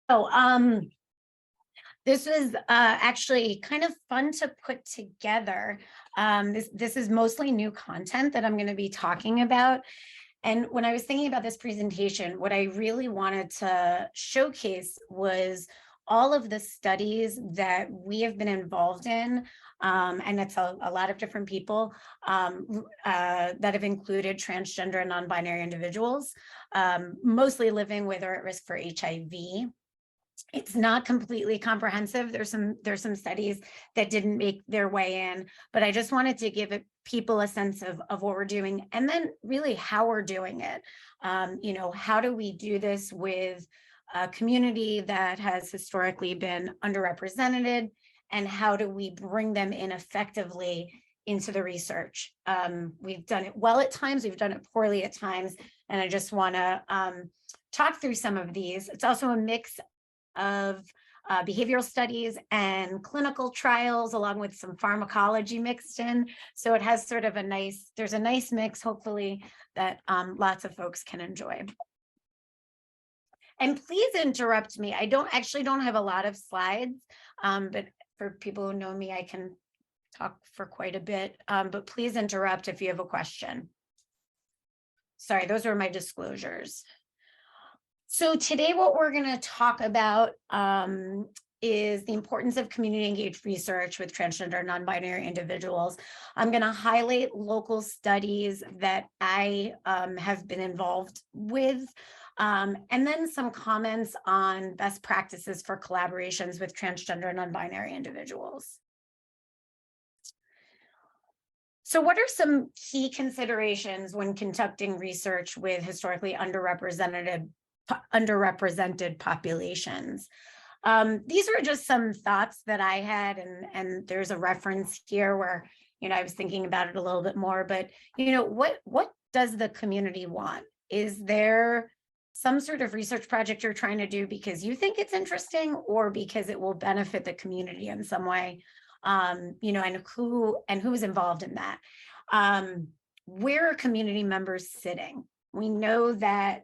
So, this was actually kind of fun to put together. This is mostly new content that I'm going to be talking about. And when I was thinking about this presentation, what I really wanted to showcase was all of the studies that we have been involved in, and it's a lot of different people that have included transgender and non-binary individuals, mostly living with or at risk for HIV. It's not completely comprehensive. There's some studies that didn't make their way in, but I just wanted to give people a sense of what we're doing, and then really how we're doing it. How do we do this with a community that has historically been underrepresented, and how do we bring them in effectively into the research? We've done it well at times, we've done it poorly at times, and I just want to talk through some of these. It's also a mix of behavioral studies and clinical trials, along with some pharmacology mixed in. So it has sort of there's a nice mix, hopefully, that lots of folks can enjoy. And please interrupt me. I don't have a lot of slides, but for people who know me, I can talk for quite a bit, but please interrupt if you have a question. Sorry, those are my disclosures. So today what we're going to talk about is the importance of community engaged research with transgender and non-binary individuals. I'm going to highlight local studies that I have been involved with, and then some comments on best practices for collaborations with transgender and non-binary individuals. So what are some key considerations when conducting research with historically underrepresented populations? These are just some thoughts that I had, and there's a reference here where, I was thinking about it a little bit more, but, what does the community want? Is there some sort of research project you're trying to do because you think it's interesting, or because it will benefit the community in some way? And who's involved in that? Where are community members sitting? We know that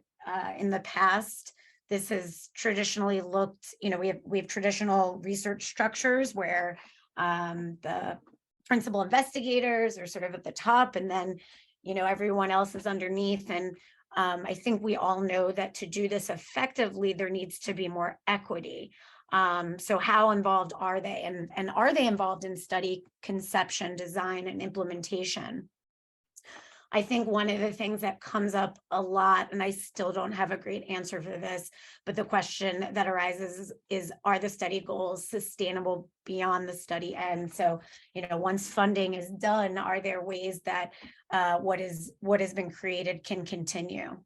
in the past, this has traditionally looked, we have traditional research structures where the principal investigators are sort of at the top, and then, everyone else is underneath. And I think we all know that to do this effectively, there needs to be more equity. So how involved are they? And are they involved in study conception, design, and implementation? I think one of the things that comes up a lot, and I still don't have a great answer for this, but the question that arises is, are the study goals sustainable beyond the study end? So, once funding is done, are there ways that what has been created can continue?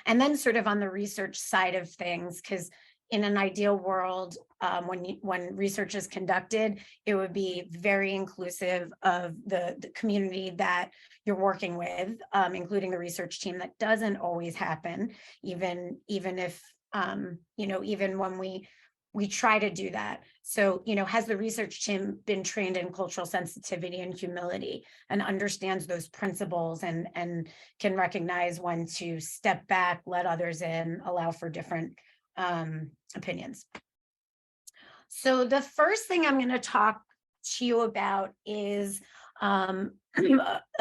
And then sort of on the research side of things, because in an ideal world, when research is conducted, it would be very inclusive of the community that you're working with, including the research team. That doesn't always happen, even if, even when we try to do that. So, has the research team been trained in cultural sensitivity and humility, and understands those principles, and can recognize when to step back, let others in, allow for different opinions? So the first thing I'm going to talk to you about is a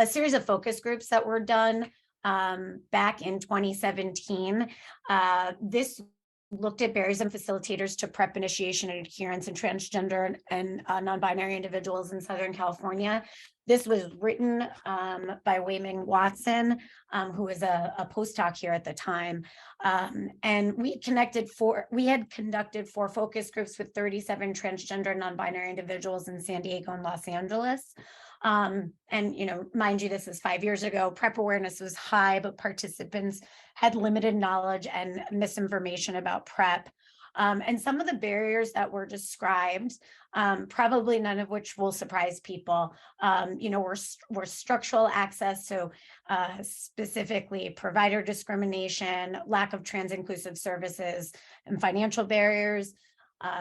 series of focus groups that were done back in 2017. This looked at barriers and facilitators to PrEP initiation and adherence in transgender and non-binary individuals in Southern California. This was written by Wei-Ming Watson, who was a postdoc here at the time. And we had conducted 4 focus groups with 37 transgender non-binary individuals in San Diego and Los Angeles. And, mind you, this is 5 years ago. PrEP awareness was high, but participants had limited knowledge and misinformation about PrEP. And some of the barriers that were described, probably none of which will surprise people, were structural access. So specifically provider discrimination, lack of trans-inclusive services, and financial barriers.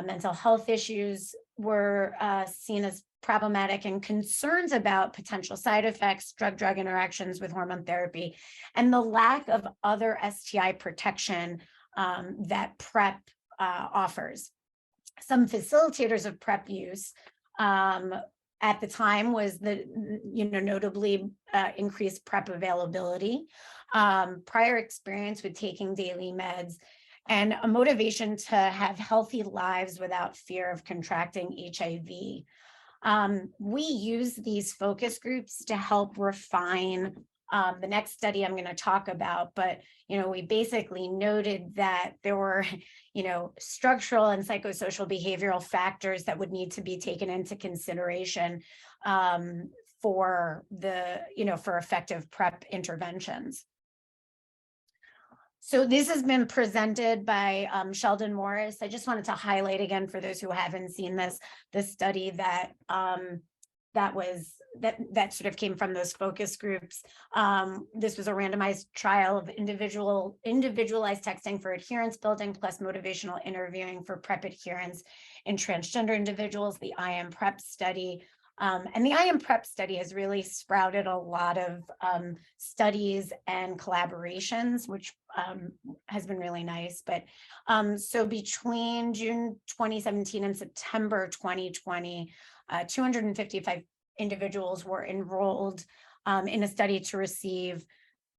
Mental health issues were seen as problematic, and concerns about potential side effects, drug-drug interactions with hormone therapy, and the lack of other STI protection that PrEP offers. Some facilitators of PrEP use at the time was the, notably increased PrEP availability, prior experience with taking daily meds, and a motivation to have healthy lives without fear of contracting HIV. We use these focus groups to help refine the next study I'm going to talk about, but we basically noted that there were structural and psychosocial behavioral factors that would need to be taken into consideration for for effective PrEP interventions. So this has been presented by Sheldon Morris. I just wanted to highlight again for those who haven't seen this study that that sort of came from those focus groups. This was a randomized trial of individualized texting for adherence building plus motivational interviewing for PrEP adherence in transgender individuals, the IM PrEP study. And the IM PrEP study has really sprouted a lot of studies and collaborations, which has been really nice. But so between June 2017 and September 2020, 255 individuals were enrolled in a study to receive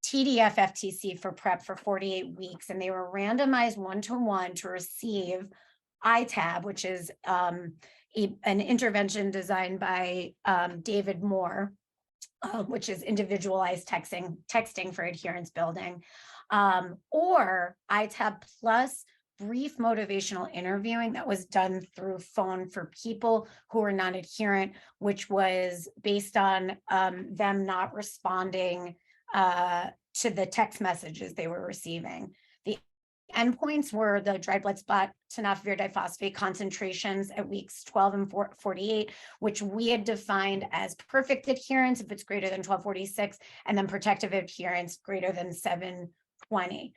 TDF FTC for PrEP for 48 weeks, and they were randomized 1-to-1 to receive ITAB, which is an intervention designed by David Moore, which is individualized texting for adherence building, or ITAB plus brief motivational interviewing that was done through phone for people who are non-adherent, which was based on them not responding to the text messages they were receiving. The endpoints were the dried blood spot tenofovir diphosphate concentrations at weeks 12 and 48, which we had defined as perfect adherence if it's greater than 1246, and then protective adherence greater than 720.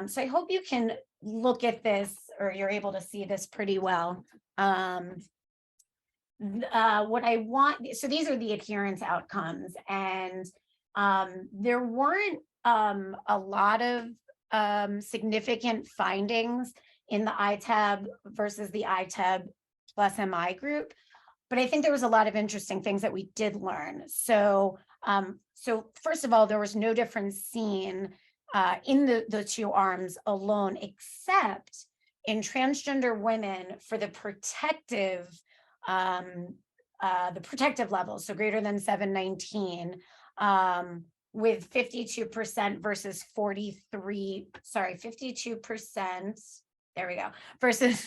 So I hope you can look at this, or you're able to see this pretty well. What I want, so these are the adherence outcomes, and there weren't a lot of significant findings in the ITAB versus the ITAB plus MI group, but I think there was a lot of interesting things that we did learn. So, so first of all, there was no difference seen in the two arms alone, except in transgender women for the protective levels, so greater than 719, with 52% versus 52%. There we go, versus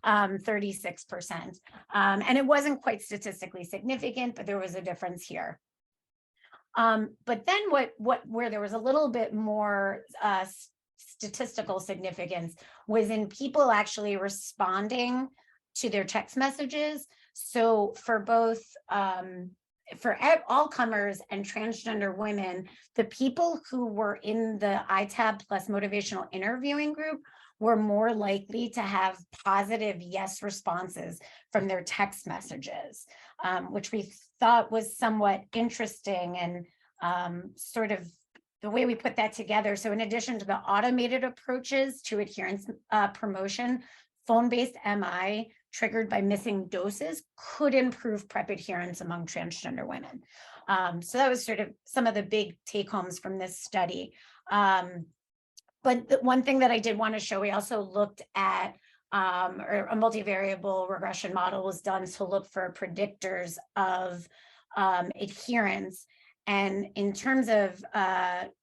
36%. And it wasn't quite statistically significant, but there was a difference here. But then where there was a little bit more statistical significance was in people actually responding to their text messages. So for both, for all comers and transgender women, the people who were in the ITAB plus motivational interviewing group were more likely to have positive yes responses from their text messages, which we thought was somewhat interesting, and sort of the way we put that together. So in addition to the automated approaches to adherence promotion, phone-based MI triggered by missing doses could improve PrEP adherence among transgender women. So that was sort of some of the big take-homes from this study. But the one thing that I did want to show, we also looked at or a multivariable regression model was done to look for predictors of adherence. And in terms of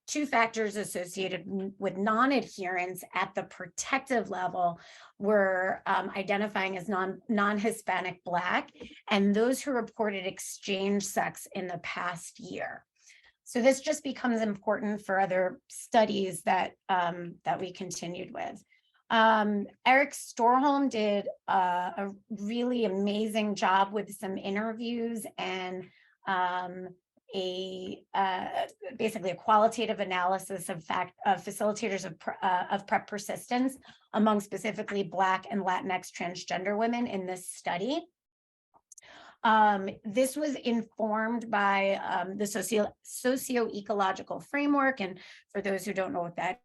two factors associated with non-adherence at the protective level, were identifying as non-Hispanic Black and those who reported exchange sex in the past year. So this just becomes important for other studies that we continued with. Eric Storholm did a really amazing job with some interviews and basically a qualitative analysis of facilitators of PrEP persistence among specifically Black and Latinx transgender women in this study. This was informed by the socio-ecological framework, and for those who don't know what that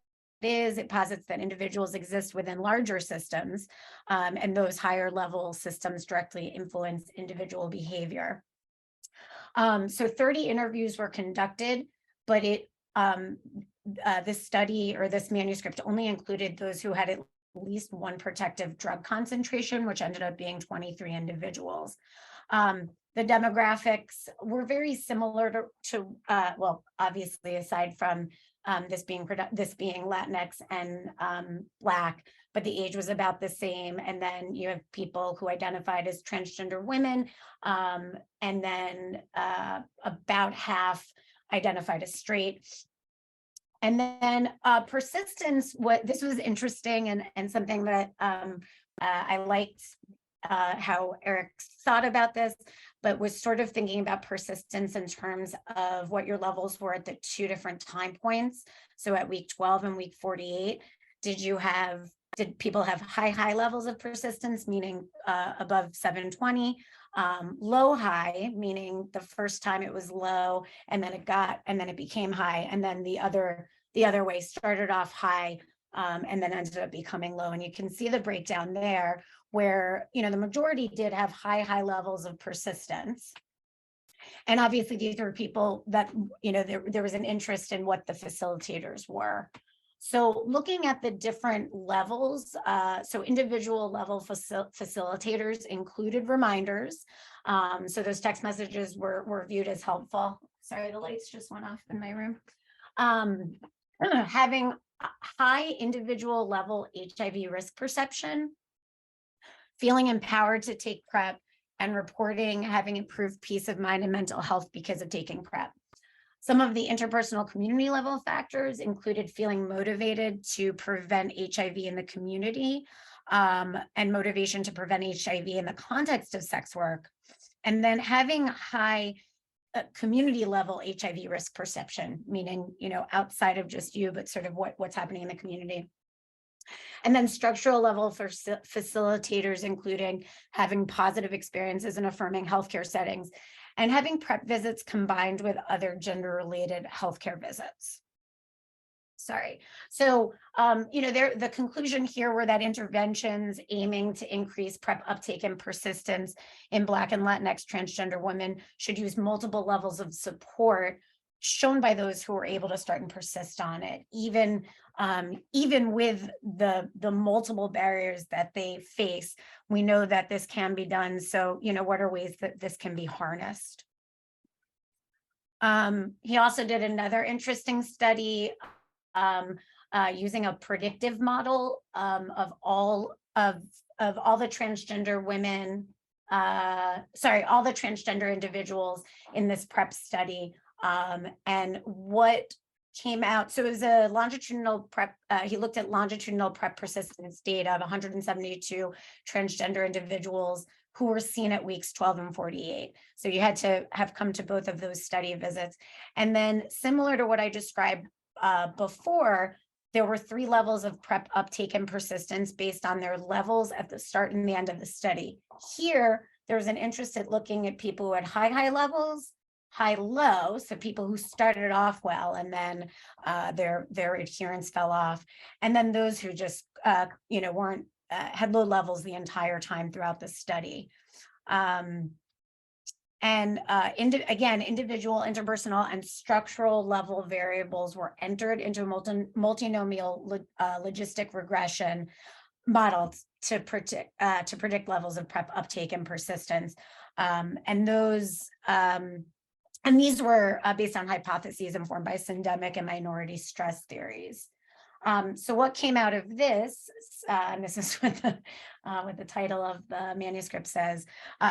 is it posits that individuals exist within larger systems, and those higher level systems directly influence individual behavior. So 30 interviews were conducted, but this study or this manuscript only included those who had at least one protective drug concentration, which ended up being 23 individuals. The demographics were very similar to well, obviously, aside from this being Latinx and Black, but the age was about the same. And then you have people who identified as transgender women, and then about half identified as straight. And then persistence, this was interesting and something that I liked how Eric thought about this, but was sort of thinking about persistence in terms of what your levels were at the two different time points. So at week 12 and week 48, did people have high levels of persistence, meaning above 720, low high, meaning the first time it was low and then it became high, and then the other way, started off high and then ended up becoming low. And you can see the breakdown there where, the majority did have high levels of persistence. And obviously these were people that, there was an interest in what the facilitators were. So looking at the different levels, so individual level facilitators included reminders. So those text messages were viewed as helpful. Sorry, the lights just went off in my room. Having high individual level HIV risk perception, feeling empowered to take PrEP, and reporting having improved peace of mind and mental health because of taking PrEP. Some of the interpersonal community level factors included feeling motivated to prevent HIV in the community, and motivation to prevent HIV in the context of sex work, and then having high community level HIV risk perception, meaning, outside of just you, but sort of what's happening in the community. And then structural level for facilitators, including having positive experiences in affirming healthcare settings and having PrEP visits combined with other gender-related healthcare visits. Sorry. So, the conclusion here were that interventions aiming to increase PrEP uptake and persistence in Black and Latinx transgender women should use multiple levels of support shown by those who were able to start and persist on it, even with the multiple barriers that they face. We know that this can be done. So, what are ways that this can be harnessed? He also did another interesting study using a predictive model of all the transgender women, all the transgender individuals in this PrEP study, and what came out. So it was a longitudinal PrEP. He looked at longitudinal PrEP persistence data of 172 transgender individuals who were seen at weeks 12 and 48. So you had to have come to both of those study visits. And then similar to what I described before, there were 3 levels of PrEP uptake and persistence based on their levels at the start and the end of the study. Here, there was an interest in looking at people who had high levels, high-low, so people who started off well and then their adherence fell off, and then those who just weren't had low levels the entire time throughout the study. Again, individual, interpersonal, and structural level variables were entered into multinomial logistic regression models to predict levels of PrEP uptake and persistence, and these were based on hypotheses informed by syndemic and minority stress theories. So what came out of this, and this is what the title of the manuscript says,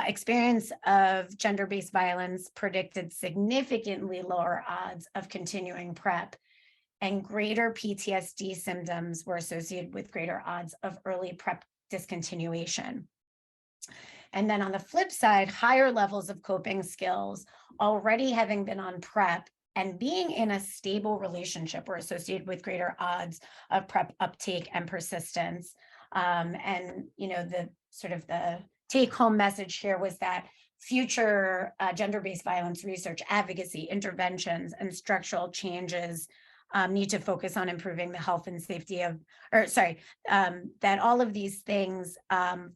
experience of gender-based violence predicted significantly lower odds of continuing PrEP, and greater PTSD symptoms were associated with greater odds of early PrEP discontinuation. And then on the flip side, higher levels of coping skills, already having been on PrEP and being in a stable relationship, were associated with greater odds of PrEP uptake and persistence. And the sort of the take-home message here was that future gender-based violence research, advocacy, interventions, and structural changes need to focus on improving the health and safety of, that all of these things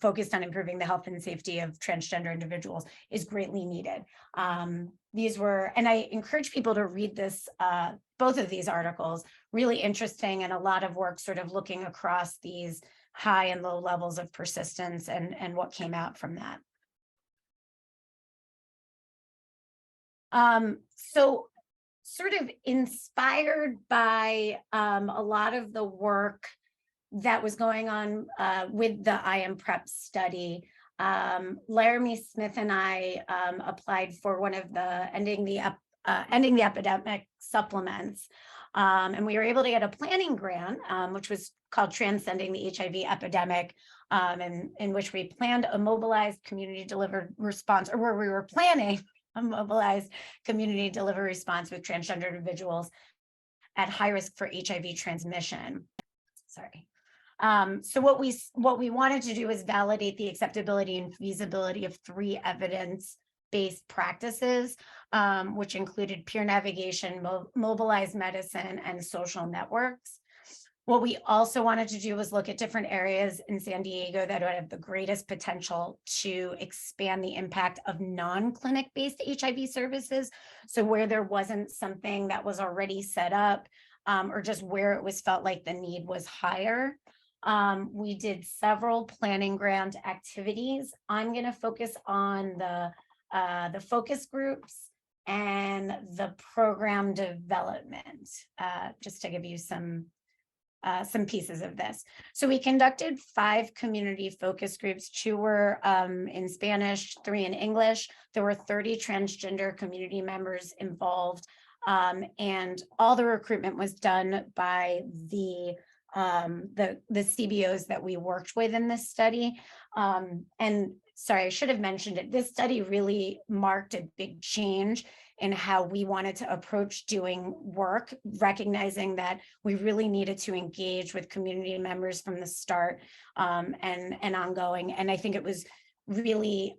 focused on improving the health and safety of transgender individuals is greatly needed. These were, and I encourage people to read this, both of these articles, really interesting, and a lot of work sort of looking across these high and low levels of persistence and what came out from that. So sort of inspired by a lot of the work that was going on with the IM-PrEP study, Laramie Smith and I applied for one of the Ending the Epidemic supplements. And we were able to get a planning grant, which was called Transcending the HIV Epidemic, and in which we planned a mobilized community delivered response, or where we were planning a mobilized community delivered response with transgender individuals at high risk for HIV transmission. Sorry. So what we wanted to do is validate the acceptability and feasibility of 3 evidence-based practices, which included peer navigation, mobilized medicine, and social networks. What we also wanted to do was look at different areas in San Diego that would have the greatest potential to expand the impact of non-clinic based HIV services. So where there wasn't something that was already set up, or just where it was felt like the need was higher. We did several planning grant activities. I'm going to focus on the focus groups and the program development, just to give you some pieces of this. So we conducted 5 community focus groups. 2 were in Spanish, 3 in English. There were 30 transgender community members involved, and all the recruitment was done by the CBOs that we worked with in this study. And sorry, I should have mentioned it. This study really marked a big change in how we wanted to approach doing work, recognizing that we really needed to engage with community members from the start, and ongoing. And I think it was really,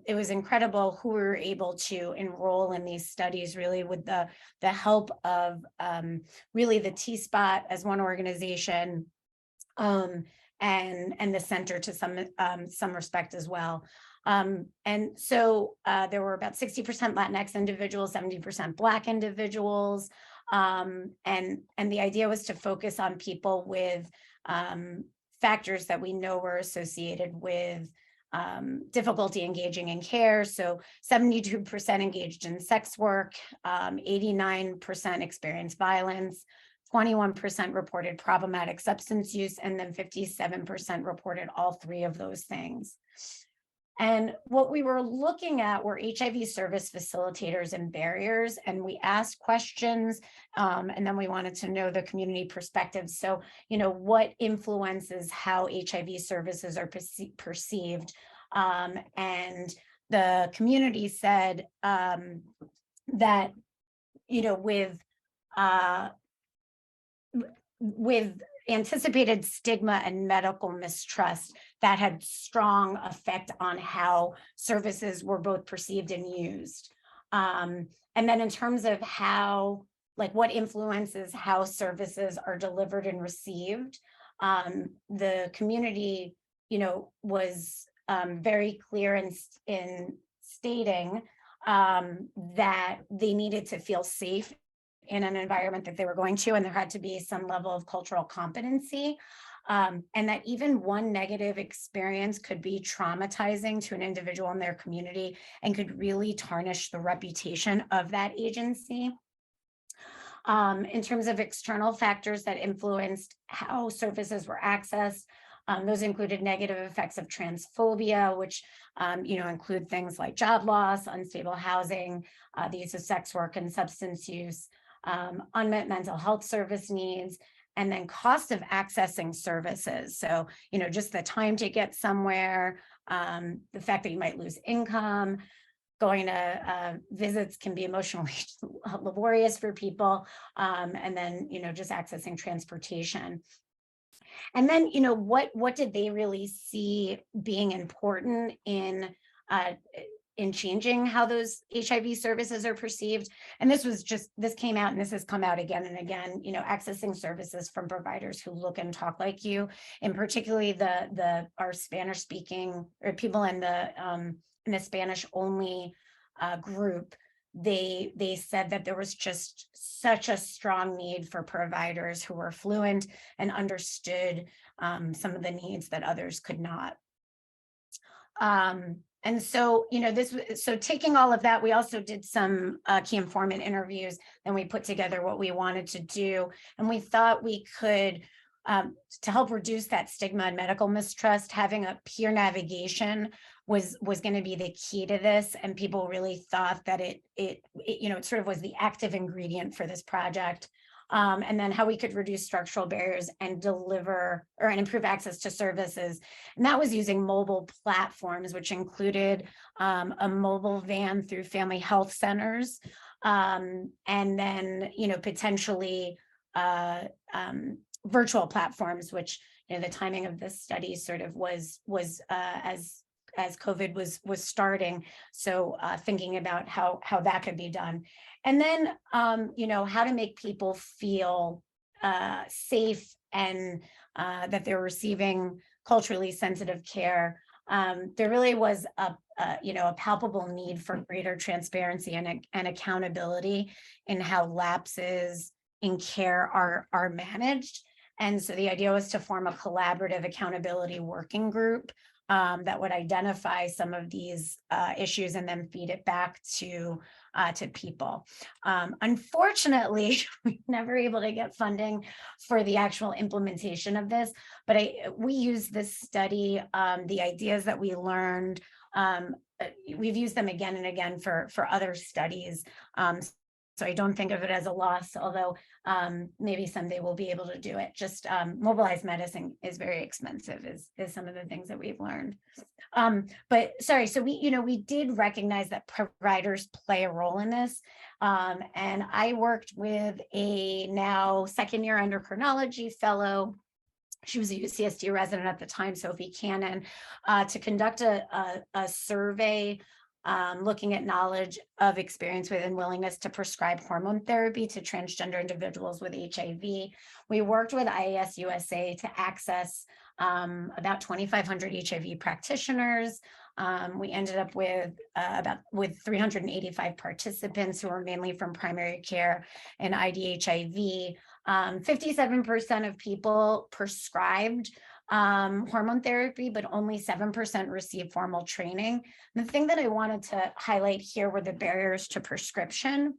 it was incredible who we were able to enroll in these studies, really with the help of really the T-Spot as one organization, and the center to some respect as well. And so there were about 60% Latinx individuals, 70% Black individuals. And the idea was to focus on people with factors that we know were associated with difficulty engaging in care. So 72% engaged in sex work, 89% experienced violence, 21% reported problematic substance use, and then 57% reported all 3 of those things. And what we were looking at were HIV service facilitators and barriers, and we asked questions, and then we wanted to know the community perspective. So, what influences how HIV services are perceived? And the community said that, with anticipated stigma and medical mistrust, that had strong effect on how services were both perceived and used. And then in terms of how, what influences how services are delivered and received, the community, was very clear in stating that they needed to feel safe in an environment that they were going to, and there had to be some level of cultural competency, and that even one negative experience could be traumatizing to an individual in their community and could really tarnish the reputation of that agency. In terms of external factors that influenced how services were accessed, those included negative effects of transphobia, which include things like job loss, unstable housing, the use of sex work and substance use, unmet mental health service needs, and then cost of accessing services. So, just the time to get somewhere, the fact that you might lose income, going to visits can be emotionally laborious for people, and then, just accessing transportation. And then, what did they really see being important in in changing how those HIV services are perceived. And this came out, and this has come out again and again, accessing services from providers who look and talk like you, and particularly our Spanish speaking, or people in the Spanish only group. They said that there was just such a strong need for providers who were fluent and understood some of the needs that others could not. And so, so taking all of that, we also did some key informant interviews, and we put together what we wanted to do. And we thought we could, to help reduce that stigma and medical mistrust, having a peer navigation was going to be the key to this. And people really thought that it sort of was the active ingredient for this project. And then how we could reduce structural barriers and deliver and improve access to services. And that was using mobile platforms, which included a mobile van through family health centers, and then, potentially virtual platforms, which, the timing of this study sort of was as COVID was starting. So thinking about how that could be done. And then, how to make people feel safe and that they're receiving culturally sensitive care. There really was a palpable need for greater transparency and accountability in how lapses in care are managed. And so the idea was to form a collaborative accountability working group that would identify some of these issues and then feed it back to people. Unfortunately, we were never able to get funding for the actual implementation of this, but we used this study, the ideas that we learned, we've used them again and again for other studies. So I don't think of it as a loss, although maybe someday we'll be able to do it. Just mobilized medicine is very expensive, is some of the things that we've learned. But sorry, so we did recognize that providers play a role in this. And I worked with a now second-year endocrinology fellow. She was a UCSD resident at the time, Sophie Cannon, to conduct a survey looking at knowledge of experience with and willingness to prescribe hormone therapy to transgender individuals with HIV. We worked with IAS USA to access about 2,500 HIV practitioners. We ended up with 385 participants who were mainly from primary care and IDHIV. 57% of people prescribed hormone therapy, but only 7% received formal training. The thing that I wanted to highlight here were the barriers to prescription,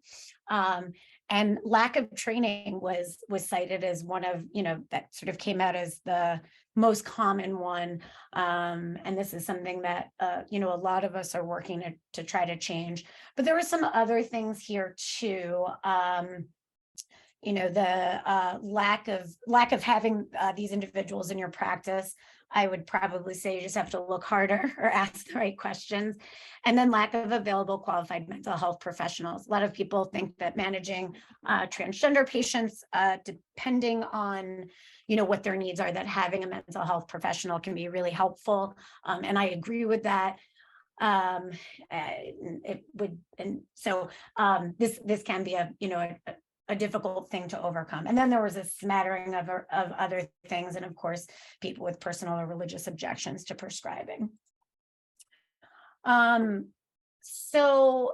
and lack of training was cited as one of, that sort of came out as the most common one. And this is something that, a lot of us are working to try to change. But there were some other things here too. The lack of having these individuals in your practice. I would probably say you just have to look harder or ask the right questions. And then lack of available qualified mental health professionals. A lot of people think that managing transgender patients, depending on what their needs are, that having a mental health professional can be really helpful. And I agree with that. This can be a difficult thing to overcome. And then there was a smattering of other things, and of course, people with personal or religious objections to prescribing. So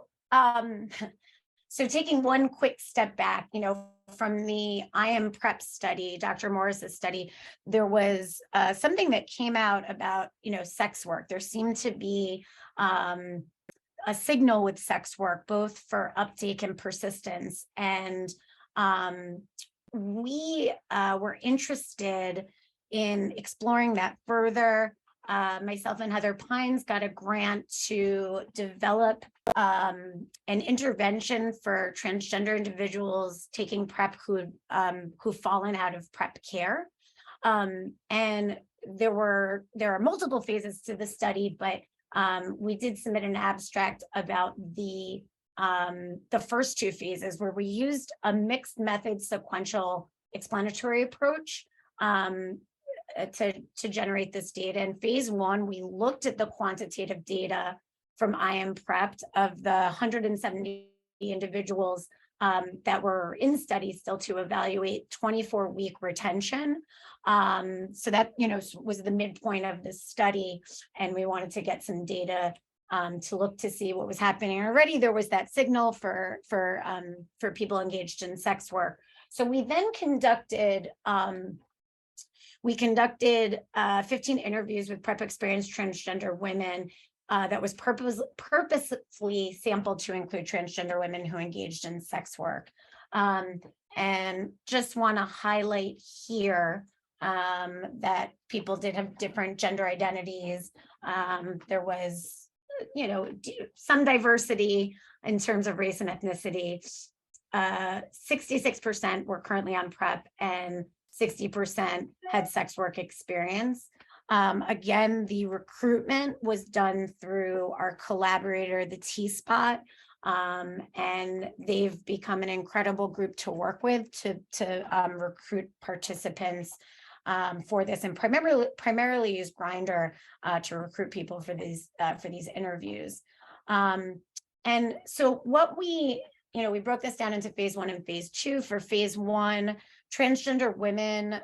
taking one quick step back, from the I Am PrEP study, Dr. Morris's study, there was something that came out about, sex work. There seemed to be a signal with sex work, both for uptake and persistence. And we were interested in exploring that further. Myself and Heather Pines got a grant to develop an intervention for transgender individuals taking PrEP who've fallen out of PrEP care. And there are multiple phases to the study, but we did submit an abstract about the first two phases, where we used a mixed method sequential explanatory approach to generate this data. In phase one, we looked at the quantitative data from I Am Prepped. Of the 170 individuals that were in studies still to evaluate, 24-week retention. So that, was the midpoint of the study, and we wanted to get some data to look to see what was happening. Already there was that signal for people engaged in sex work. So we then conducted 15 interviews with PrEP experienced transgender women that was purposefully sampled to include transgender women who engaged in sex work. And just want to highlight here that people did have different gender identities. There was, some diversity in terms of race and ethnicity. 66% were currently on PrEP, and 60% had sex work experience. Again, the recruitment was done through our collaborator, the T-Spot, and they've become an incredible group to work with to recruit participants for this, and primarily use Grindr to recruit people for these interviews. And so what we broke this down into phase 1 and phase 2. For phase 1, transgender women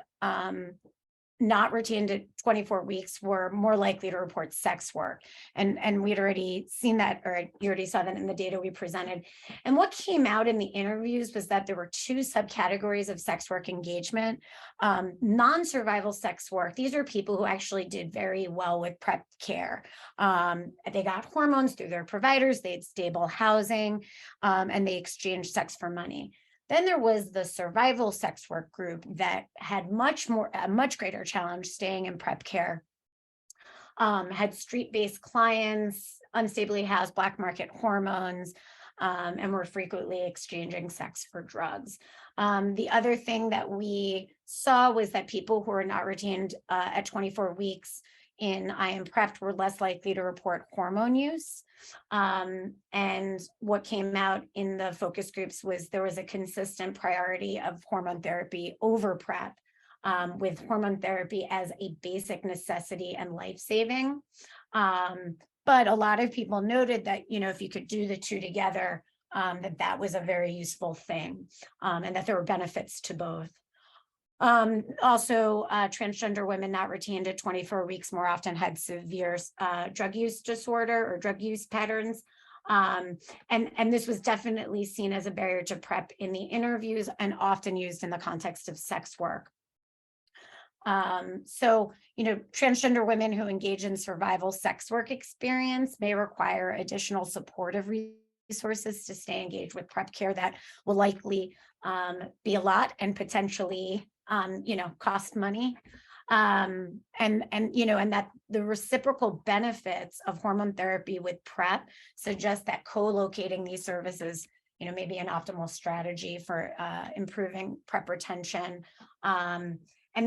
not retained at 24 weeks were more likely to report sex work. And we'd already seen that, or you already saw that in the data we presented. And what came out in the interviews was that there were 2 subcategories of sex work engagement. Non-survival sex work, these are people who actually did very well with PrEP care. They got hormones through their providers, they had stable housing, and they exchanged sex for money. Then there was the survival sex work group that had a much greater challenge staying in PrEP care, had street-based clients, unstably housed, black market hormones, and were frequently exchanging sex for drugs. The other thing that we saw was that people who were not retained at 24 weeks in I Am Prepped were less likely to report hormone use. And what came out in the focus groups was there was a consistent priority of hormone therapy over PrEP, with hormone therapy as a basic necessity and life-saving. But a lot of people noted that, if you could do the 2 together, that was a very useful thing, and that there were benefits to both. Also, transgender women not retained at 24 weeks more often had severe drug use disorder or drug use patterns. And this was definitely seen as a barrier to PrEP in the interviews, and often used in the context of sex work. So, transgender women who engage in survival sex work experience may require additional supportive resources to stay engaged with PrEP care. That will likely be a lot, and potentially cost money. And that the reciprocal benefits of hormone therapy with PrEP suggest that co-locating these services, may be an optimal strategy for improving PrEP retention. And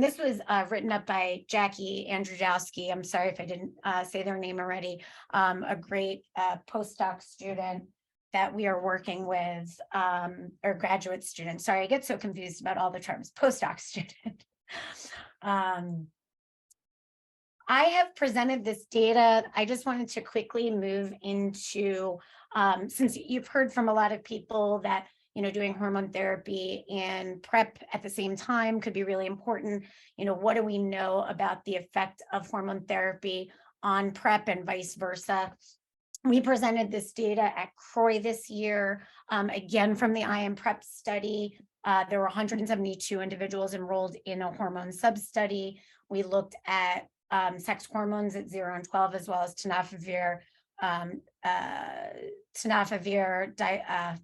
this was written up by Jackie Andrzejowski. I'm sorry if I didn't say their name already. A great postdoc student that we are working with, or graduate student. Sorry, I get so confused about all the terms. Postdoc student. I have presented this data. I just wanted to quickly move into, since you've heard from a lot of people that, doing hormone therapy and PrEP at the same time could be really important. What do we know about the effect of hormone therapy on PrEP and vice versa? We presented this data at CROI this year, again from the I Am Prep study. There were 172 individuals enrolled in a hormone sub-study. We looked at sex hormones at 0 and 12, as well as tenofovir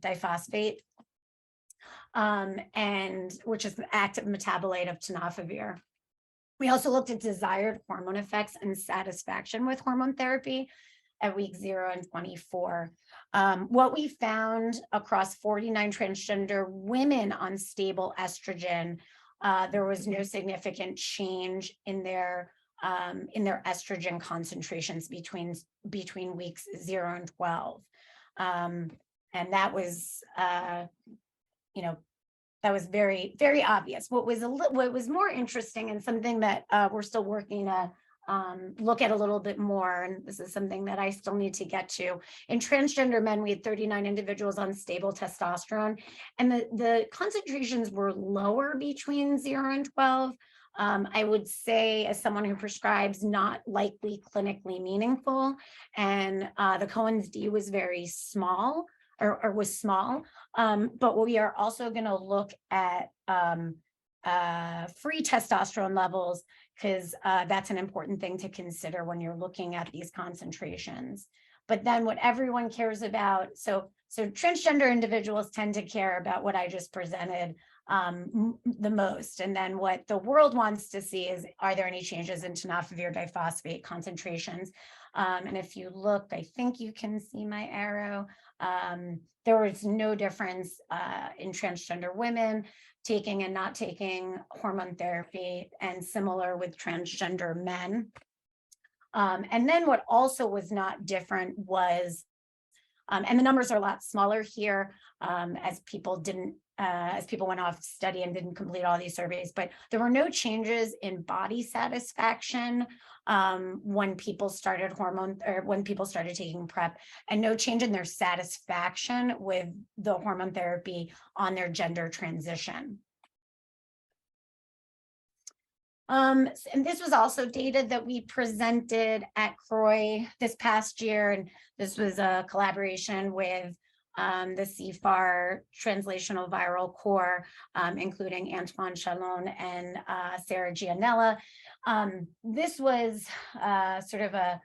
diphosphate, and which is the active metabolite of tenofovir. We also looked at desired hormone effects and satisfaction with hormone therapy at week 0 and 24. What we found across 49 transgender women on stable estrogen, there was no significant change in their estrogen concentrations between weeks 0 and 12. And that was, that was very, very obvious. What was more interesting, and something that we're still working look at a little bit more, and this is something that I still need to get to. In transgender men, we had 39 individuals on stable testosterone, and the concentrations were lower between 0 and 12. I would say, as someone who prescribes, not likely clinically meaningful, and the Cohen's D was very small, or was small, but we are also going to look at free testosterone levels, because that's an important thing to consider when you're looking at these concentrations. But then what everyone cares about, so transgender individuals tend to care about what I just presented the most. And then what the world wants to see is, are there any changes in tenofovir diphosphate concentrations? And if you look, I think you can see my arrow. There was no difference in transgender women taking and not taking hormone therapy, and similar with transgender men. And then what also was not different was, and the numbers are a lot smaller here, as people went off study and didn't complete all these surveys, but there were no changes in body satisfaction when people started hormone, or when people started taking PrEP, and no change in their satisfaction with the hormone therapy on their gender transition. And this was also data that we presented at CROI this past year, and this was a collaboration with the CFAR Translational Viral Core, including Antoine Chalon and Sarah Gianella. This was sort of a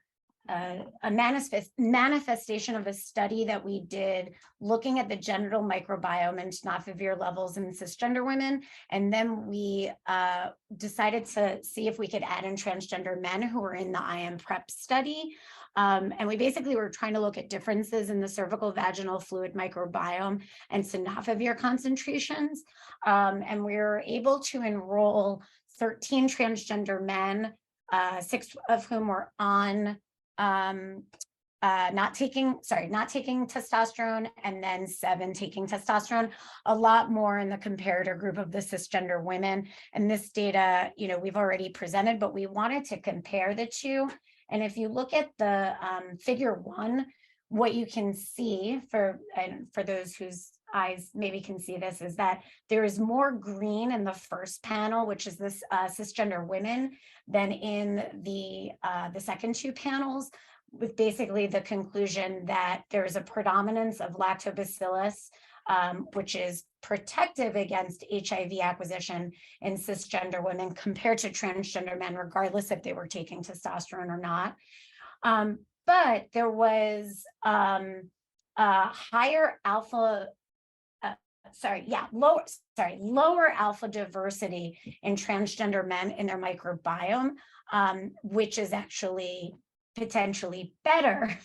manifestation of a study that we did looking at the genital microbiome and tenofovir levels in cisgender women. And then we decided to see if we could add in transgender men who were in the IM PrEP study. And we basically were trying to look at differences in the cervical vaginal fluid microbiome and tenofovir concentrations. And we were able to enroll 13 transgender men, 6 of whom were on not taking testosterone, and then 7 taking testosterone, a lot more in the comparator group of the cisgender women. And this data, we've already presented, but we wanted to compare the two. And if you look at the figure 1, what you can see, for those whose eyes maybe can see this, is that there is more green in the first panel, which is this cisgender women, than in the second 2 panels, with basically the conclusion that there is a predominance of lactobacillus, which is protective against HIV acquisition in cisgender women compared to transgender men, regardless if they were taking testosterone or not. But there was higher alpha, lower alpha diversity in transgender men in their microbiome, which is actually potentially better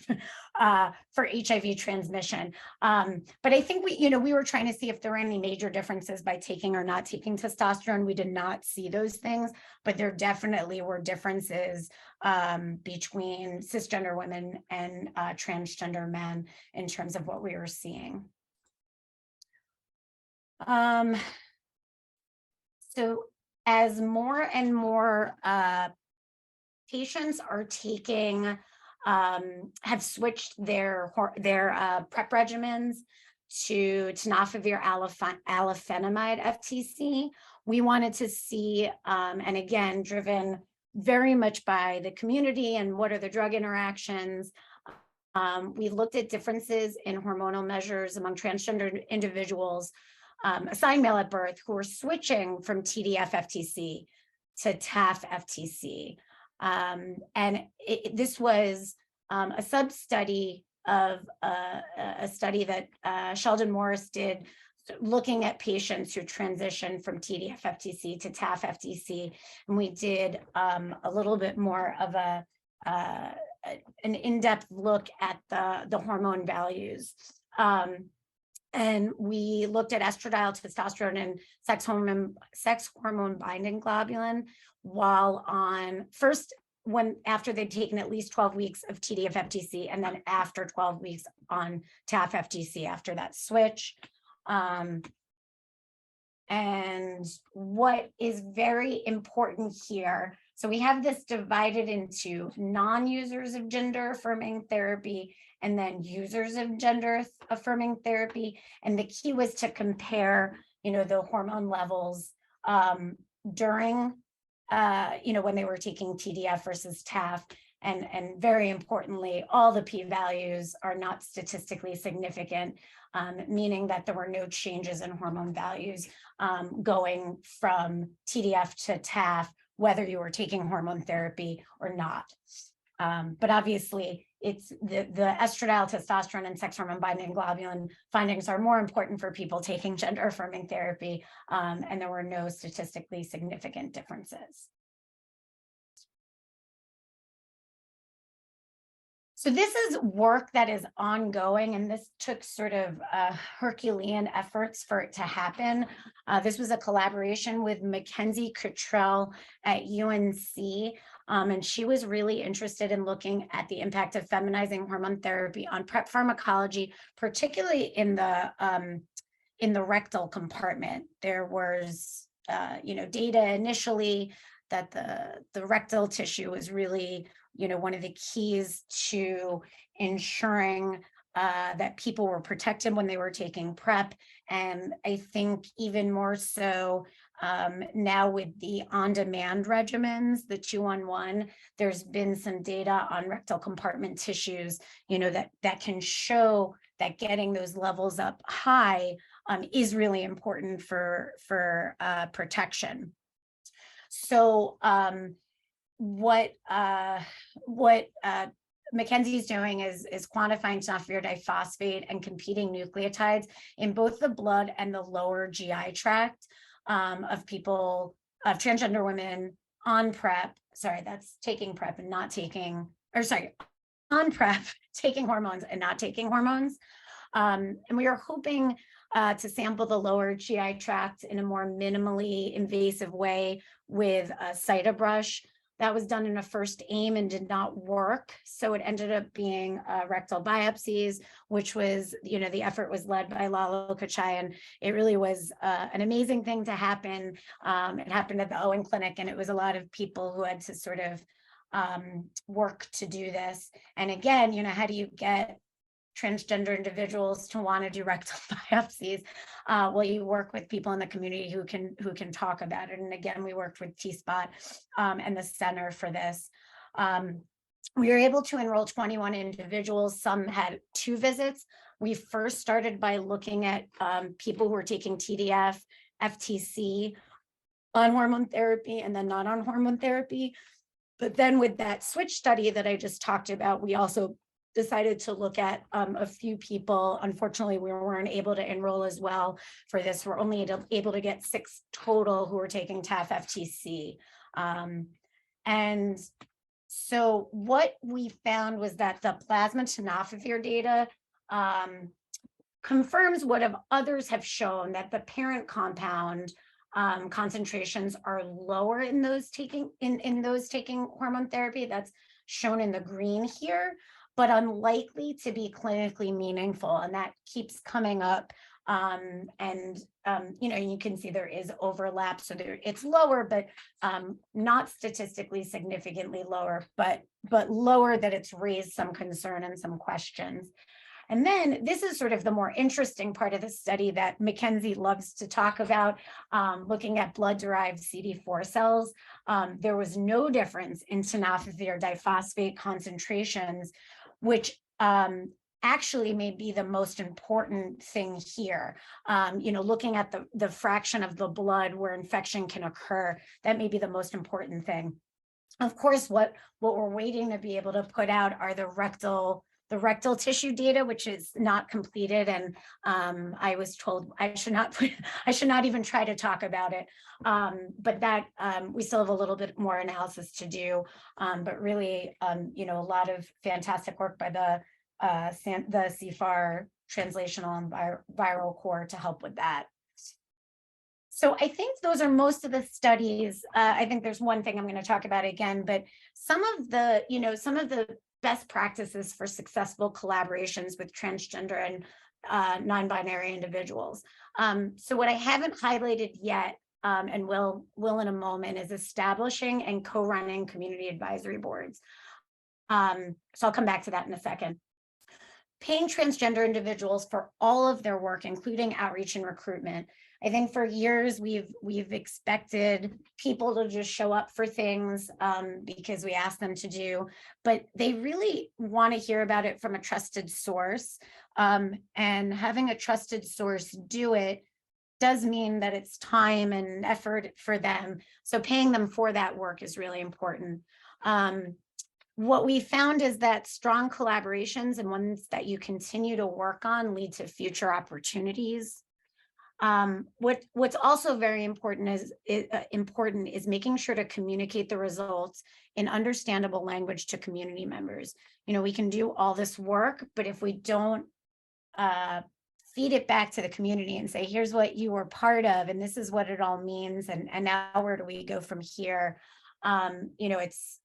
for HIV transmission. But I think we were trying to see if there were any major differences by taking or not taking testosterone. We did not see those things, but there definitely were differences between cisgender women and transgender men in terms of what we were seeing. So as more and more patients are taking, have switched their PrEP regimens to tenofovir alafenamide FTC, we wanted to see, and again, driven very much by the community and what are the drug interactions, we looked at differences in hormonal measures among transgender individuals assigned male at birth who were switching from TDF FTC to TAF FTC. And this was a sub-study of a study that Sheldon Morris did, looking at patients who transitioned from TDF FTC to TAF FTC. And we did a little bit more of an in-depth look at the hormone values. And we looked at estradiol, testosterone, and sex hormone binding globulin while on after they'd taken at least 12 weeks of TDF FTC, and then after 12 weeks on TAF FTC after that switch. And what is very important here So we have this divided into non-users of gender affirming therapy and then users of gender affirming therapy. And the key was to compare, the hormone levels during, when they were taking TDF versus TAF. And very importantly, all the p-values are not statistically significant, meaning that there were no changes in hormone values going from TDF to TAF, whether you were taking hormone therapy or not. But obviously, it's the estradiol, testosterone, and sex hormone binding globulin findings are more important for people taking gender affirming therapy, and there were no statistically significant differences. So this is work that is ongoing, and this took sort of Herculean efforts for it to happen. This was a collaboration with Mackenzie Cottrell at UNC, and she was really interested in looking at the impact of feminizing hormone therapy on PrEP pharmacology, particularly in the rectal compartment. There was, data initially that the rectal tissue was really, one of the keys to ensuring that people were protected when they were taking PrEP. And I think even more so now with the on-demand regimens, the 2-on-1, there's been some data on rectal compartment tissues, that can show that getting those levels up high is really important for protection. So what Mackenzie's doing is quantifying tenofovir diphosphate and competing nucleotides in both the blood and the lower GI tract of people, of transgender women on PrEP. Sorry, that's taking PrEP and not taking, on PrEP, taking hormones and not taking hormones. And we are hoping to sample the lower GI tract in a more minimally invasive way with a cytobrush. That was done in a first aim and did not work. So it ended up being rectal biopsies, which was, the effort was led by Lalo Kachai, and it really was an amazing thing to happen. It happened at the Owen Clinic, and it was a lot of people who had to sort of work to do this. And again, how do you get transgender individuals to want to do rectal biopsies? Well, you work with people in the community who can talk about it. And again, we worked with T-Spot and the center for this. We were able to enroll 21 individuals. Some had 2 visits. We first started by looking at people who were taking TDF, FTC on hormone therapy and then not on hormone therapy. But then with that switch study that I just talked about, we also decided to look at a few people. Unfortunately, we weren't able to enroll as well for this. We're only able to get 6 total who were taking TAF FTC. And so what we found was that the plasma tenofovir data confirms what others have shown, that the parent compound concentrations are lower in those taking hormone therapy. That's shown in the green here, but unlikely to be clinically meaningful. And that keeps coming up. You can see there is overlap. So it's lower, but not statistically significantly lower, but lower that it's raised some concern and some questions. And then this is sort of the more interesting part of the study that Mackenzie loves to talk about, looking at blood-derived CD4 cells. There was no difference in tenofovir diphosphate concentrations, which actually may be the most important thing here. Looking at the fraction of the blood where infection can occur, that may be the most important thing. Of course, what we're waiting to be able to put out are the rectal tissue data, which is not completed, and I was told I should not even try to talk about it. But that we still have a little bit more analysis to do. But really, a lot of fantastic work by the CFAR translational and viral core to help with that. So I think those are most of the studies. I think there's one thing I'm going to talk about again, but some of the best practices for successful collaborations with transgender and non-binary individuals. So what I haven't highlighted yet and will in a moment, is establishing and co-running community advisory boards. So I'll come back to that in a second. Paying transgender individuals for all of their work, including outreach and recruitment. I think for years we've expected people to just show up for things because we ask them to do, but they really want to hear about it from a trusted source. And having a trusted source do it does mean that it's time and effort for them. So paying them for that work is really important. What we found is that strong collaborations and ones that you continue to work on lead to future opportunities. What's also very important is making sure to communicate the results in understandable language to community members. You know, we can do all this work, but if we don't feed it back to the community and say, here's what you were part of, and this is what it all means, and now where do we go from here? You know, it's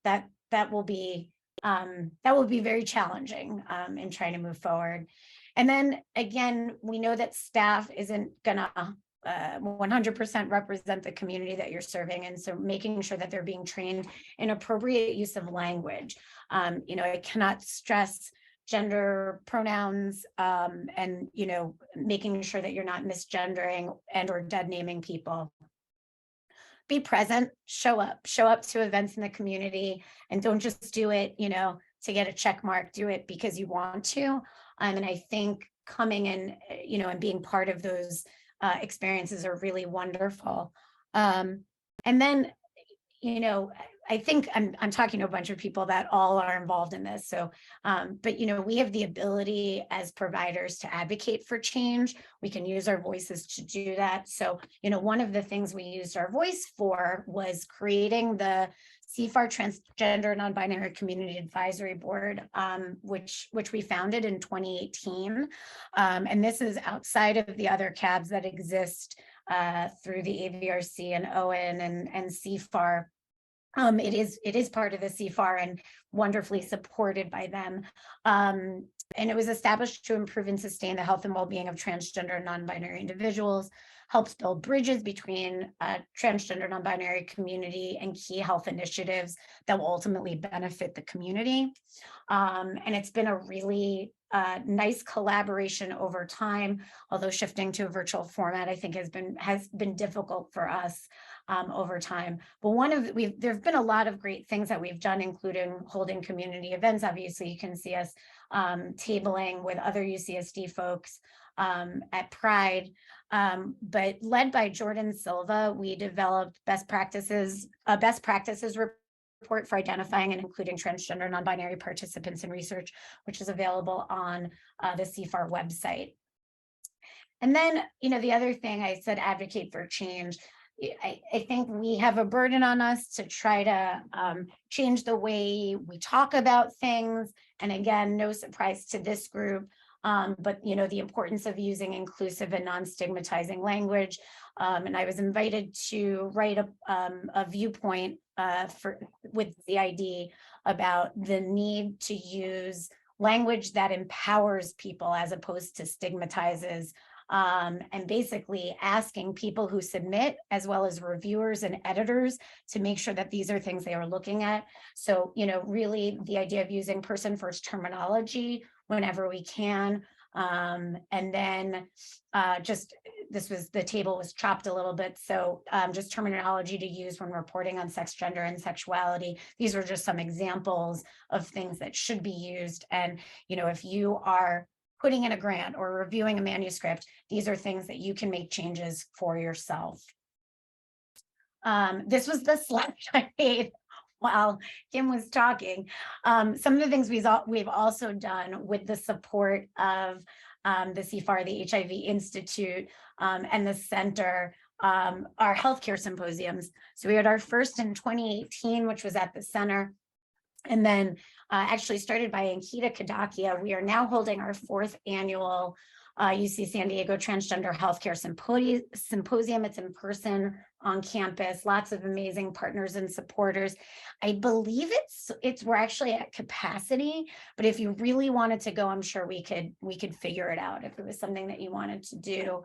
that will be very challenging in trying to move forward. And then again, we know that staff isn't gonna 100% represent the community that you're serving, and so making sure that they're being trained in appropriate use of language. You know, I cannot stress gender pronouns, and you know, making sure that you're not misgendering and or dead naming people. Be present, show up to events in the community, and don't just do it, you know, to get a check mark. Do it because you want to. And I think coming in, you know, and being part of those experiences are really wonderful. And then, you know, I think I'm talking to a bunch of people that all are involved in this. So, but you know, we have the ability as providers to advocate for change. We can use our voices to do that. So, you know, one of the things we used our voice for was creating the CFAR Transgender Non-Binary Community Advisory Board, which we founded in 2018. And this is outside of the other CABs that exist through the AVRC and ON and CFAR. It is part of the CFAR and wonderfully supported by them. And it was established to improve and sustain the health and well-being of transgender and non-binary individuals, helps build bridges between transgender non-binary community and key health initiatives that will ultimately benefit the community. And it's been a really nice collaboration over time, although shifting to a virtual format, I think has been difficult for us over time. But there have been a lot of great things that we've done, including holding community events. Obviously, you can see us tabling with other UCSD folks at Pride. But led by Jordan Silva, we developed best practices report for identifying and including transgender non-binary participants in research, which is available on the CFAR website. And then, you know, the other thing I said, advocate for change. I think we have a burden on us to try to change the way we talk about things. And again, no surprise to this group, but you know, the importance of using inclusive and non-stigmatizing language. And I was invited to write a viewpoint with CID about the need to use language that empowers people as opposed to stigmatizes. And basically asking people who submit, as well as reviewers and editors, to make sure that these are things they are looking at. So, you know, really the idea of using person first terminology whenever we can. And then the table was chopped a little bit. So just terminology to use when reporting on sex, gender, and sexuality. These were just some examples of things that should be used. And, you know, if you are putting in a grant or reviewing a manuscript, these are things that you can make changes for yourself. This was the slide I made while Kim was talking. Some of the things we've also done with the support of the CFAR, the HIV Institute, and the center are healthcare symposiums. So we had our first in 2018, which was at the center. And then actually started by Ankita Kadakia, we are now holding our 4th annual UC San Diego Transgender Healthcare Symposium. It's in person on campus, lots of amazing partners and supporters. I believe we're actually at capacity, but if you really wanted to go, I'm sure we could figure it out if it was something that you wanted to do.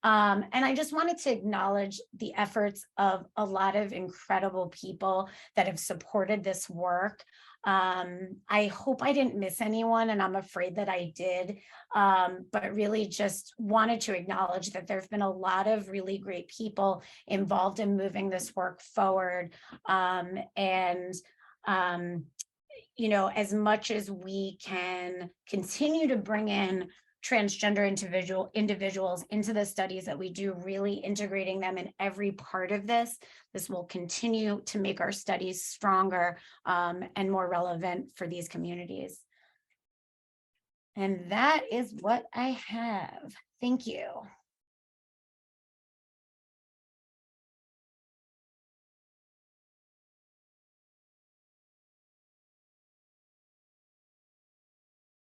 And I just wanted to acknowledge the efforts of a lot of incredible people that have supported this work. I hope I didn't miss anyone, and I'm afraid that I did, but really just wanted to acknowledge that there have been a lot of really great people involved in moving this work forward. You know, as much as we can continue to bring in transgender individuals into the studies that we do, really integrating them in every part of this will continue to make our studies stronger and more relevant for these communities. And that is what I have. Thank you.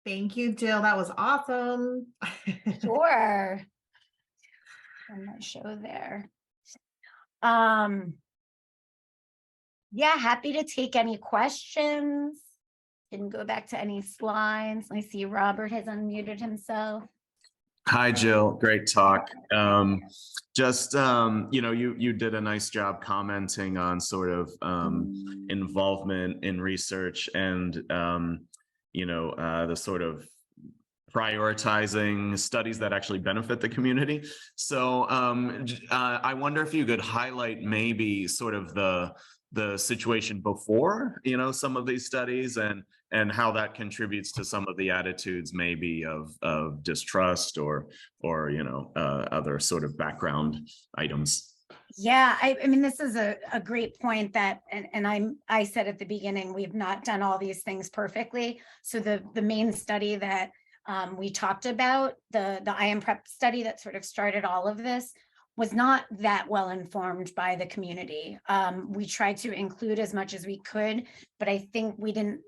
Thank you, Jill. That was awesome. Sure. On my show there. Yeah, happy to take any questions. Can go back to any slides. I see Robert has unmuted himself. Hi, Jill. Great talk. You know, you did a nice job commenting on sort of involvement in research and, you know, the sort of prioritizing studies that actually benefit the community. So I wonder if you could highlight maybe sort of the situation before, you know, some of these studies and how that contributes to some of the attitudes maybe of distrust or you know, other sort of background items. Yeah, I mean, this is a great point that, and I said at the beginning, we've not done all these things perfectly. So the main study that we talked about, the IMPREP study that sort of started all of this, was not that well informed by the community. We tried to include as much as we could, but I think we didn't,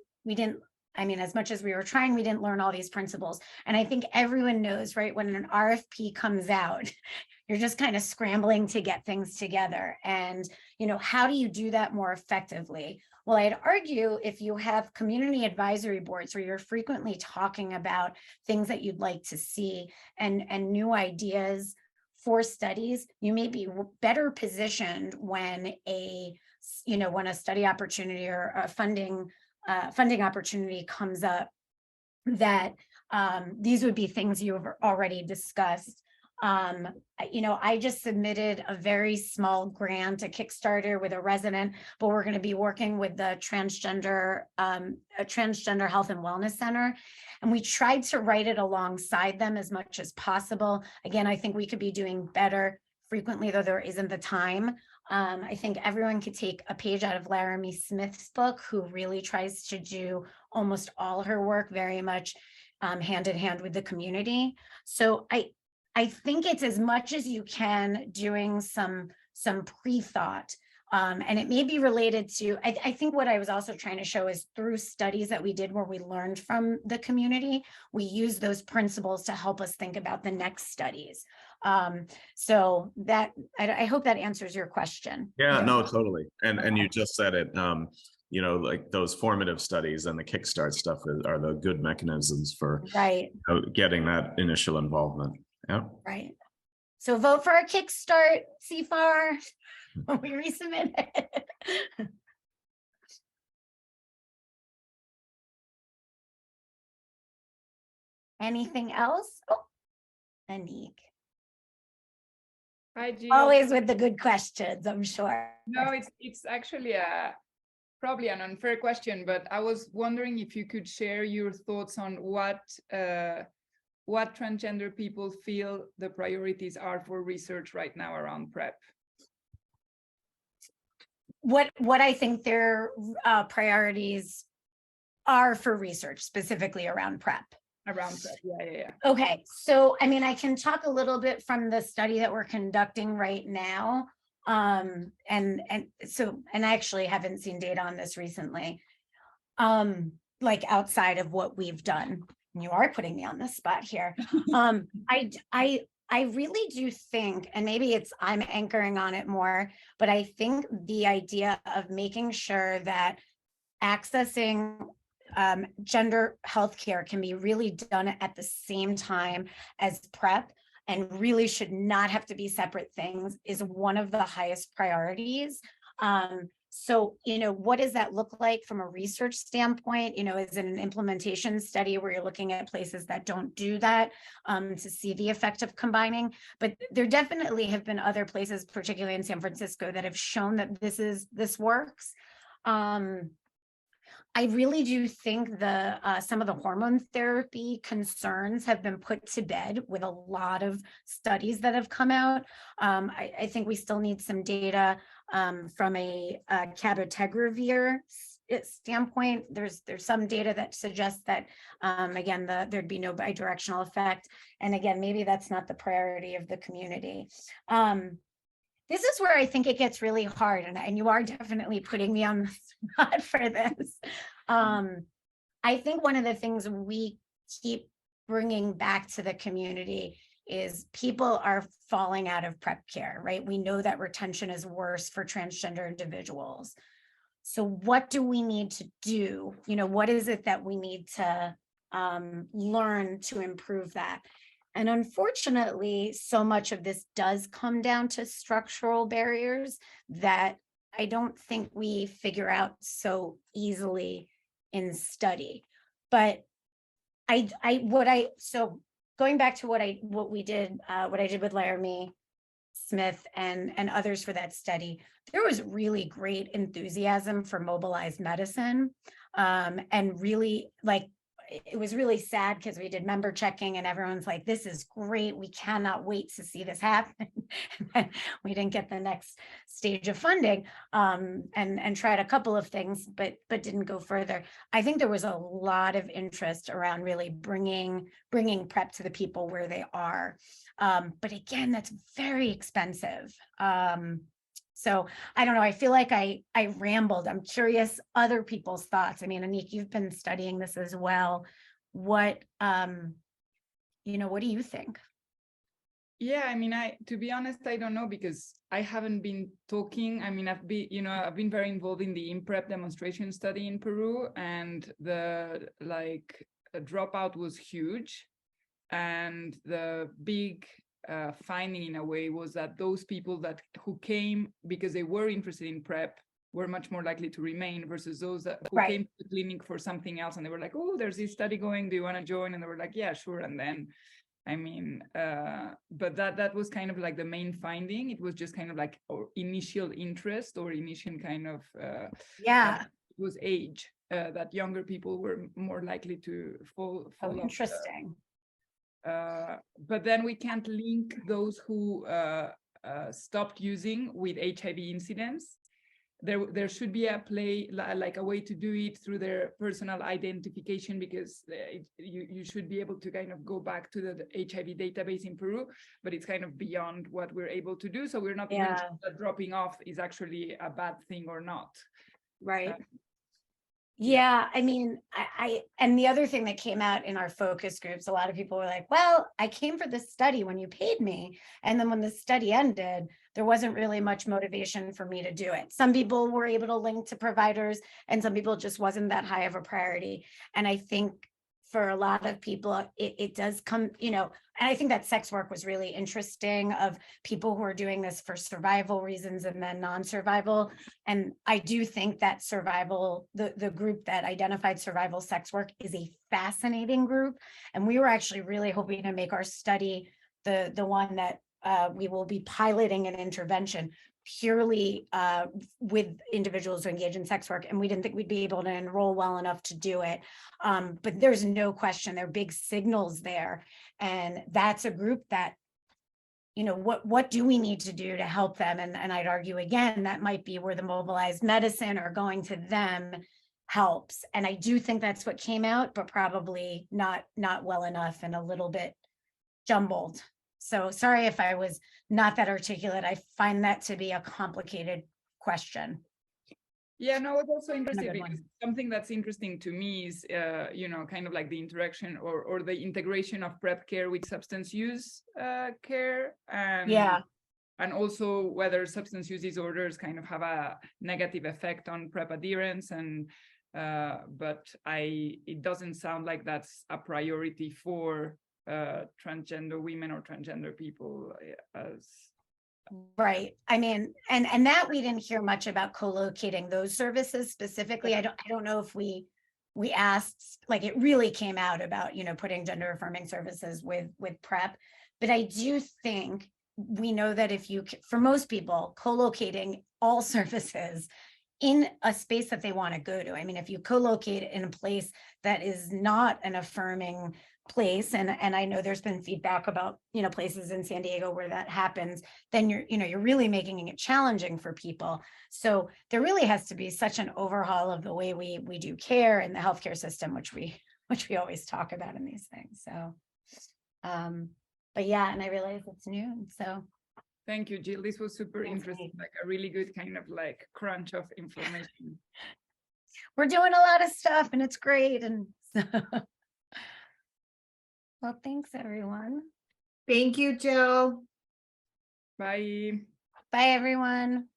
I mean, as much as we were trying, we didn't learn all these principles. And I think everyone knows, right, when an RFP comes out, you're just kind of scrambling to get things together. And, you know, how do you do that more effectively? Well, I'd argue if you have community advisory boards where you're frequently talking about things that you'd like to see and new ideas for studies, you may be better positioned when a study opportunity or a funding opportunity comes up, that these would be things you've already discussed. You know, I just submitted a very small grant, a Kickstarter with a resident, but we're going to be working with the Transgender Health and Wellness Center. And we tried to write it alongside them as much as possible. Again, I think we could be doing better frequently, though there isn't the time. I think everyone could take a page out of Laramie Smith's book, who really tries to do almost all her work very much hand in hand with the community. So I think it's as much as you can doing some pre-thought. And it may be related to, I think what I was also trying to show is through studies that we did where we learned from the community, we use those principles to help us think about the next studies. So that, I hope that answers your question. Yeah, no, totally. And you just said it, you know, like those formative studies and the Kickstart stuff are the good mechanisms for right, you know, getting that initial involvement. Yeah. Right. So vote for a Kickstart, CFAR, when we resubmit it. Anything else? Oh, Anik. Hi, Jill. Always with the good questions, I'm sure. No, it's actually probably an unfair question, but I was wondering if you could share your thoughts on what transgender people feel the priorities are for research right now around PrEP. What I think their priorities are for research, specifically around PrEP. Around PrEP, yeah. Okay, so I mean, I can talk a little bit from the study that we're conducting right now. And I actually haven't seen data on this recently, like outside of what we've done. You are putting me on the spot here. I really do think, and maybe I'm anchoring on it more, but I think the idea of making sure that accessing gender healthcare can be really done at the same time as PrEP. and really should not have to be separate things is one of the highest priorities. So, what does that look like from a research standpoint? Is it an implementation study where you're looking at places that don't do that to see the effect of combining? But there definitely have been other places, particularly in San Francisco, that have shown that this works. I really do think some of the hormone therapy concerns have been put to bed with a lot of studies that have come out. I think we still need some data from a cabotegravir standpoint. There's some data that suggests that, again, there'd be no bidirectional effect. And again, maybe that's not the priority of the community. This is where I think it gets really hard, and you are definitely putting me on the spot for this. I think one of the things we keep bringing back to the community is people are falling out of PrEP care, right? We know that retention is worse for transgender individuals. So what do we need to do? What is it that we need to learn to improve that? And unfortunately, so much of this does come down to structural barriers that I don't think we figure out so easily in study. But so going back to what I did with Laramie Smith and others for that study, there was really great enthusiasm for mobilized medicine, and really, it was really sad because we did member checking and everyone's like, this is great. We cannot wait to see this happen. And we didn't get the next stage of funding, and tried a couple of things, but didn't go further. I think there was a lot of interest around really bringing PrEP to the people where they are. But again, that's very expensive. So I don't know. I feel like I rambled. I'm curious other people's thoughts. I mean, Anik, you've been studying this as well. What do you think? Yeah, I mean, to be honest, I don't know, because I haven't been talking. I mean, I've been very involved in the IMPREP demonstration study in Peru, and the dropout was huge, and the big finding in a way was that those people who came because they were interested in PrEP were much more likely to remain versus those who came to the clinic for something else, and they were like, oh, there's this study going, do you want to join? And they were like, yeah, sure. And then, I mean, but that was kind of like the main finding. It was just kind of like initial interest or initial kind of it was age, that younger people were more likely to fall interesting. But then we can't link those who stopped using with HIV incidence. There should be a way to do it through their personal identification, because you should be able to kind of go back to the HIV database in Peru, but it's kind of beyond what we're able to do. So we're not even sure that dropping off is actually a bad thing or not. Right. Yeah, I mean, and the other thing that came out in our focus groups, a lot of people were like, well, I came for this study when you paid me. And then when the study ended, there wasn't really much motivation for me to do it. Some people were able to link to providers, and some people just wasn't that high of a priority. And I think for a lot of people, it does come, and I think that sex work was really interesting, of people who are doing this for survival reasons and then non-survival. And I do think that survival, the group that identified survival sex work, is a fascinating group. And we were actually really hoping to make our study the one that we will be piloting an intervention purely with individuals who engage in sex work, and we didn't think we'd be able to enroll well enough to do it. But there's no question there are big signals there, and that's a group that, what do we need to do to help them? And I'd argue again that might be where the mobilized medicine or going to them helps. And I do think that's what came out, but probably not well enough and a little bit jumbled. So sorry if I was not that articulate. I find that to be a complicated question. Yeah, no, it's also interesting because something that's interesting to me is, kind of like the interaction or the integration of PrEP care with substance use care. And also whether substance use disorders kind of have a negative effect on PrEP adherence. But it doesn't sound like that's a priority for transgender women or transgender people as Right. I mean, and that we didn't hear much about co-locating those services specifically. I don't know if we asked, like it really came out about, you know, putting gender affirming services with PrEP. But I do think we know that if you, for most people, co-locating all services in a space that they want to go to. I mean, if you co-locate in a place that is not an affirming place, and I know there's been feedback about, you know, places in San Diego where that happens, then you're really making it challenging for people. So there really has to be such an overhaul of the way we do care in the healthcare system, which we always talk about in these things. So but yeah, and I realize it's noon, so thank you, Jill. This was super Thanks, interesting, Kate. like a really good kind of like crunch of information. we're doing a lot of stuff and it's great. And so well, thanks everyone. Thank you, Jill. Bye. Bye everyone.